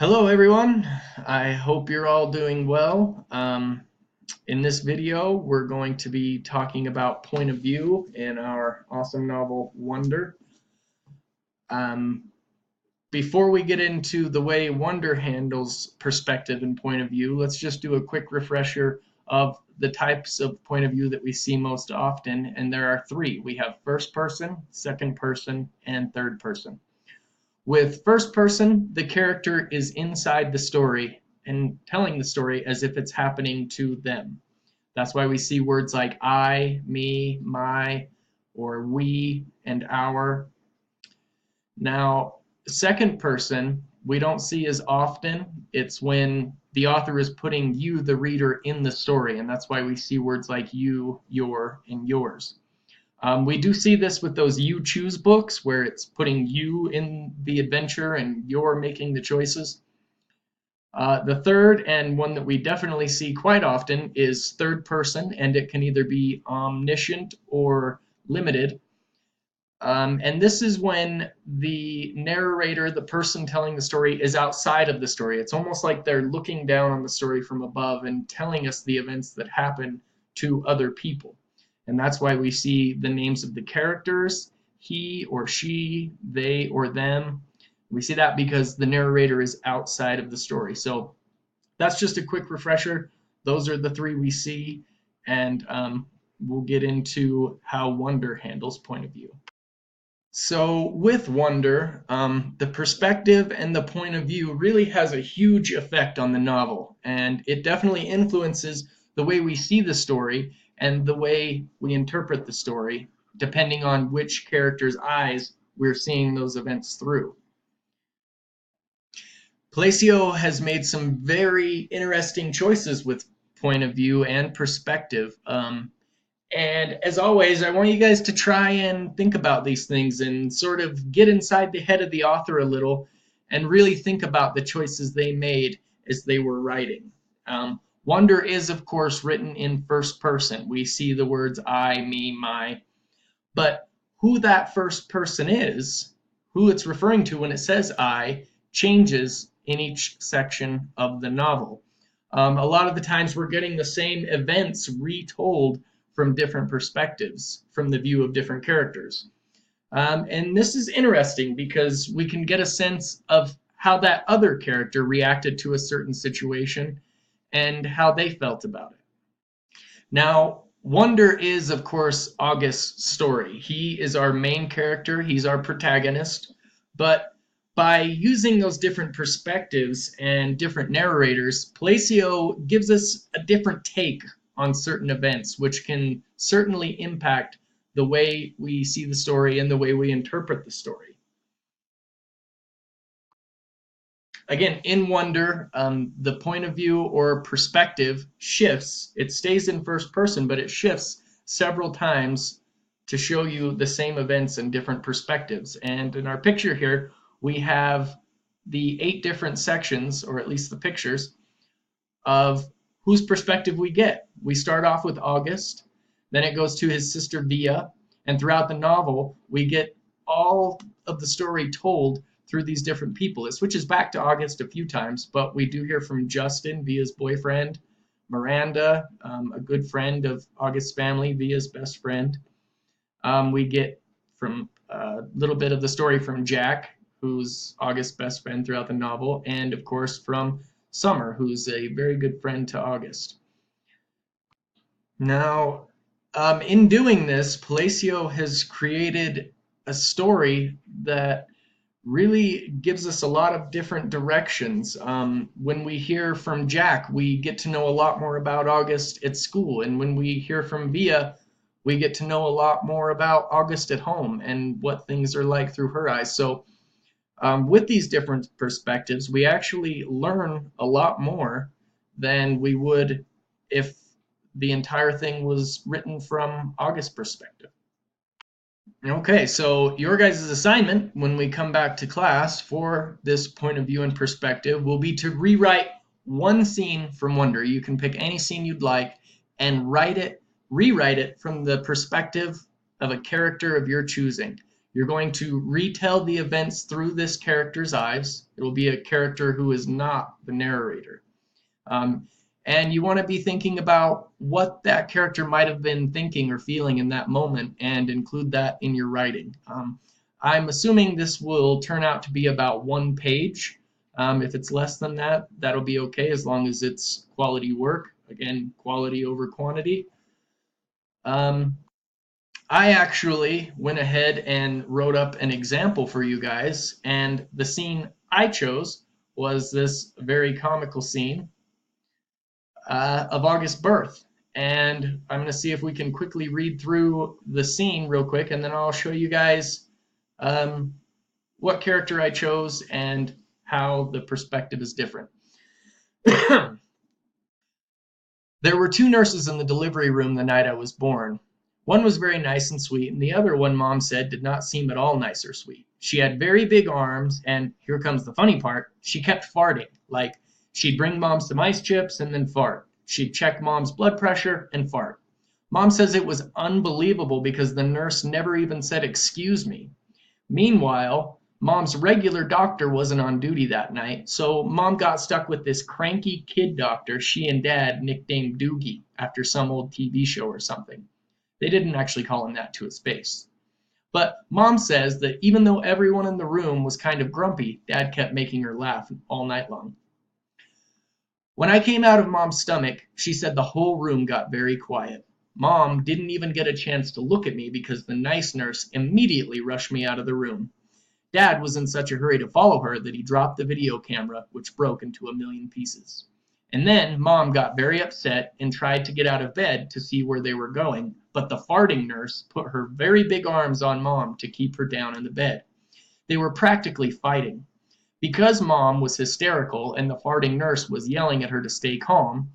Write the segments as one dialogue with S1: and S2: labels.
S1: Hello everyone, I hope you're all doing well. In this video, we're going to be talking about point of view in our awesome novel Wonder. Um, Before we get into the way Wonder handles perspective and point of view, let's just do a quick refresher of the types of point of view that we see most often, and there are three. We have first person, second person, and third person. With first person, the character is inside the story and telling the story as if it's happening to them. That's why we see words like I, me, my, or we, and our. Now, second person, we don't see as often. It's when the author is putting you, the reader, in the story, and that's why we see words like you, your, and yours. We do see this with those you choose books where it's putting you in the adventure and you're making the choices. The third, and one that we definitely see quite often, is third person, and it can either be omniscient or limited. And this is when the narrator, the person telling the story, is outside of the story. It's almost like they're looking down on the story from above and telling us the events that happen to other people. And that's why we see the names of the characters, he or she, they or them. We see that because the narrator is outside of the story. So that's just a quick refresher. Those are the three we see, and we'll get into how Wonder handles point of view. So with Wonder, the perspective and the point of view really has a huge effect on the novel, and it definitely influences the way we see the story and the way we interpret the story, depending on which character's eyes we're seeing those events through. Palacio has made some very interesting choices with point of view and perspective. And as always, I want you guys to try and think about these things and sort of get inside the head of the author a little and really think about the choices they made as they were writing. Wonder is, of course, written in first person. We see the words I, me, my. But who that first person is, who it's referring to when it says I, changes in each section of the novel. A lot of the times we're getting the same events retold from different perspectives, from the view of different characters. And this is interesting because we can get a sense of how that other character reacted to a certain situation and how they felt about it. Now, Wonder is, of course, August's story. He is our main character, he's our protagonist, but by using those different perspectives and different narrators, Palacio gives us a different take on certain events, which can certainly impact the way we see the story and the way we interpret the story. Again, in Wonder, the point of view or perspective shifts. It stays in first person, but it shifts several times to show you the same events in different perspectives. And in our picture here, we have the 8 different sections, or at least the pictures, of whose perspective we get. We start off with August, then it goes to his sister Via, and throughout the novel, we get all of the story told through these different people. It switches back to August a few times, but we do hear from Justin, Via's boyfriend, Miranda, a good friend of August's family, Via's best friend. We get from a little bit of the story from Jack, who's August's best friend throughout the novel, and of course from Summer, who's a very good friend to August. Now, in doing this, Palacio has created a story that really gives us a lot of different directions. When we hear from Jack, we get to know a lot more about August at school, and when we hear from Via, we get to know a lot more about August at home and what things are like through her eyes. So with these different perspectives, we actually learn a lot more than we would if the entire thing was written from August's perspective. Okay, so your guys' assignment when we come back to class for this point of view and perspective will be to rewrite one scene from Wonder. You can pick any scene you'd like and rewrite it from the perspective of a character of your choosing. You're going to retell the events through this character's eyes. It will be a character who is not the narrator. And you want to be thinking about what that character might have been thinking or feeling in that moment and include that in your writing. I'm assuming this will turn out to be about 1 page. If it's less than that, that'll be okay as long as it's quality work. Again, quality over quantity. I actually went ahead and wrote up an example for you guys, and the scene I chose was this very comical scene of August's birth. And I'm going to see if we can quickly read through the scene real quick, and then I'll show you guys what character I chose and how the perspective is different. There were 2 nurses in the delivery room the night I was born. One was very nice and sweet, and the other one, Mom said, did not seem at all nice or sweet. She had very big arms, and here comes the funny part, she kept farting. Like, she'd bring Mom some ice chips and then fart. She'd check Mom's blood pressure and fart. Mom says it was unbelievable because the nurse never even said excuse me. Meanwhile, Mom's regular doctor wasn't on duty that night, so Mom got stuck with this cranky kid doctor she and Dad nicknamed Doogie after some old TV show or something. They didn't actually call him that to his face. But Mom says that even though everyone in the room was kind of grumpy, Dad kept making her laugh all night long. When I came out of Mom's stomach, she said the whole room got very quiet. Mom didn't even get a chance to look at me because the nice nurse immediately rushed me out of the room. Dad was in such a hurry to follow her that he dropped the video camera, which broke into a million pieces. And then Mom got very upset and tried to get out of bed to see where they were going, but the farting nurse put her very big arms on Mom to keep her down in the bed. They were practically fighting. Because Mom was hysterical and the farting nurse was yelling at her to stay calm,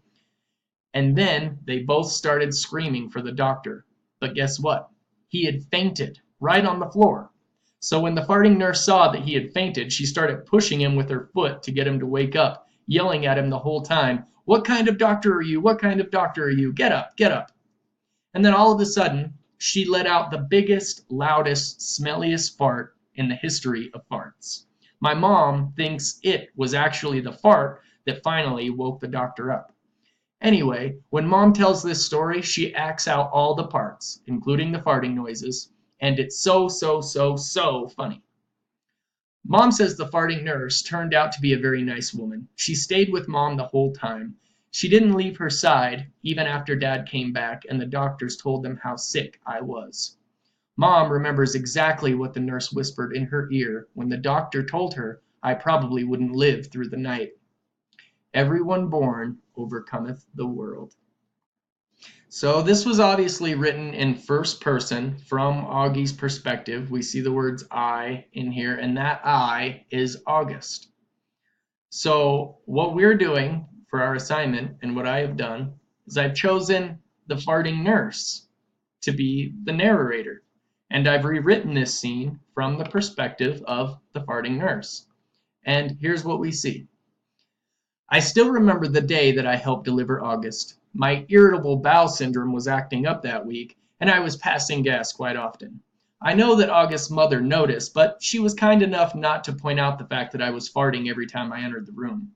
S1: and then they both started screaming for the doctor. But guess what? He had fainted right on the floor. So when the farting nurse saw that he had fainted, she started pushing him with her foot to get him to wake up, yelling at him the whole time, "What kind of doctor are you? What kind of doctor are you? Get up, get up." And then all of a sudden, she let out the biggest, loudest, smelliest fart in the history of farts. My mom thinks it was actually the fart that finally woke the doctor up. Anyway, when Mom tells this story, she acts out all the parts, including the farting noises, and it's so funny. Mom says the farting nurse turned out to be a very nice woman. She stayed with Mom the whole time. She didn't leave her side, even after Dad came back and the doctors told them how sick I was. Mom remembers exactly what the nurse whispered in her ear when the doctor told her I probably wouldn't live through the night. Everyone born overcometh the world. So this was obviously written in first person from Augie's perspective. We see the words I in here, and that I is August. So what we're doing for our assignment, and what I have done, is I've chosen the farting nurse to be the narrator. And I've rewritten this scene from the perspective of the farting nurse. And here's what we see. I still remember the day that I helped deliver August. My irritable bowel syndrome was acting up that week, and I was passing gas quite often. I know that August's mother noticed, but she was kind enough not to point out the fact that I was farting every time I entered the room.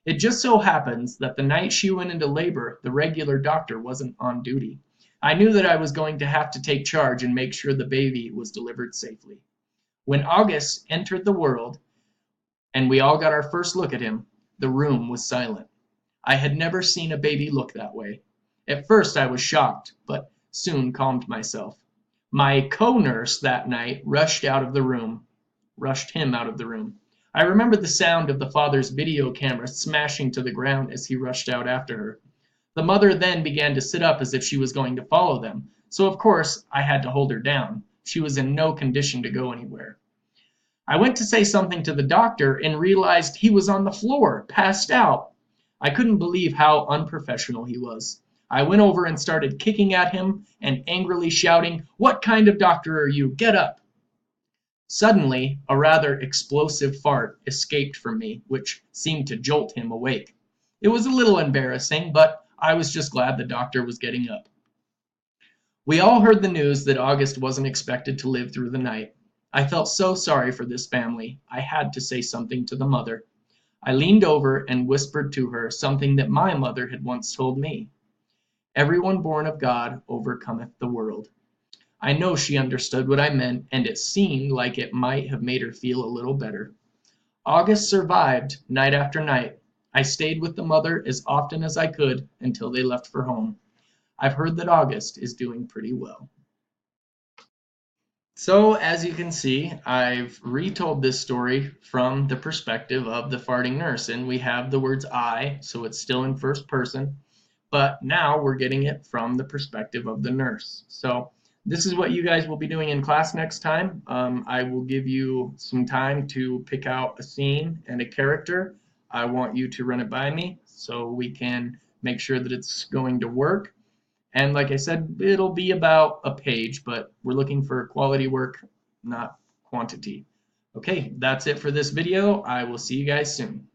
S1: It just so happens that the night she went into labor, the regular doctor wasn't on duty. I knew that I was going to have to take charge and make sure the baby was delivered safely. When August entered the world, and we all got our first look at him, the room was silent. I had never seen a baby look that way. At first I was shocked, but soon calmed myself. My co-nurse that night rushed him out of the room. I remember the sound of the father's video camera smashing to the ground as he rushed out after her. The mother then began to sit up as if she was going to follow them, so of course I had to hold her down. She was in no condition to go anywhere. I went to say something to the doctor and realized he was on the floor, passed out. I couldn't believe how unprofessional he was. I went over and started kicking at him and angrily shouting, "What kind of doctor are you? Get up!" Suddenly, a rather explosive fart escaped from me, which seemed to jolt him awake. It was a little embarrassing, but I was just glad the doctor was getting up. We all heard the news that August wasn't expected to live through the night. I felt so sorry for this family. I had to say something to the mother. I leaned over and whispered to her something that my mother had once told me. Everyone born of God overcometh the world. I know she understood what I meant, and it seemed like it might have made her feel a little better. August survived night after night. I stayed with the mother as often as I could until they left for home. I've heard that August is doing pretty well. So, as you can see, I've retold this story from the perspective of the farting nurse, and we have the words I, so it's still in first person, but now we're getting it from the perspective of the nurse. So, this is what you guys will be doing in class next time. I will give you some time to pick out a scene and a character. I want you to run it by me so we can make sure that it's going to work. And like I said, it'll be about a page, but we're looking for quality work, not quantity. Okay, that's it for this video. I will see you guys soon.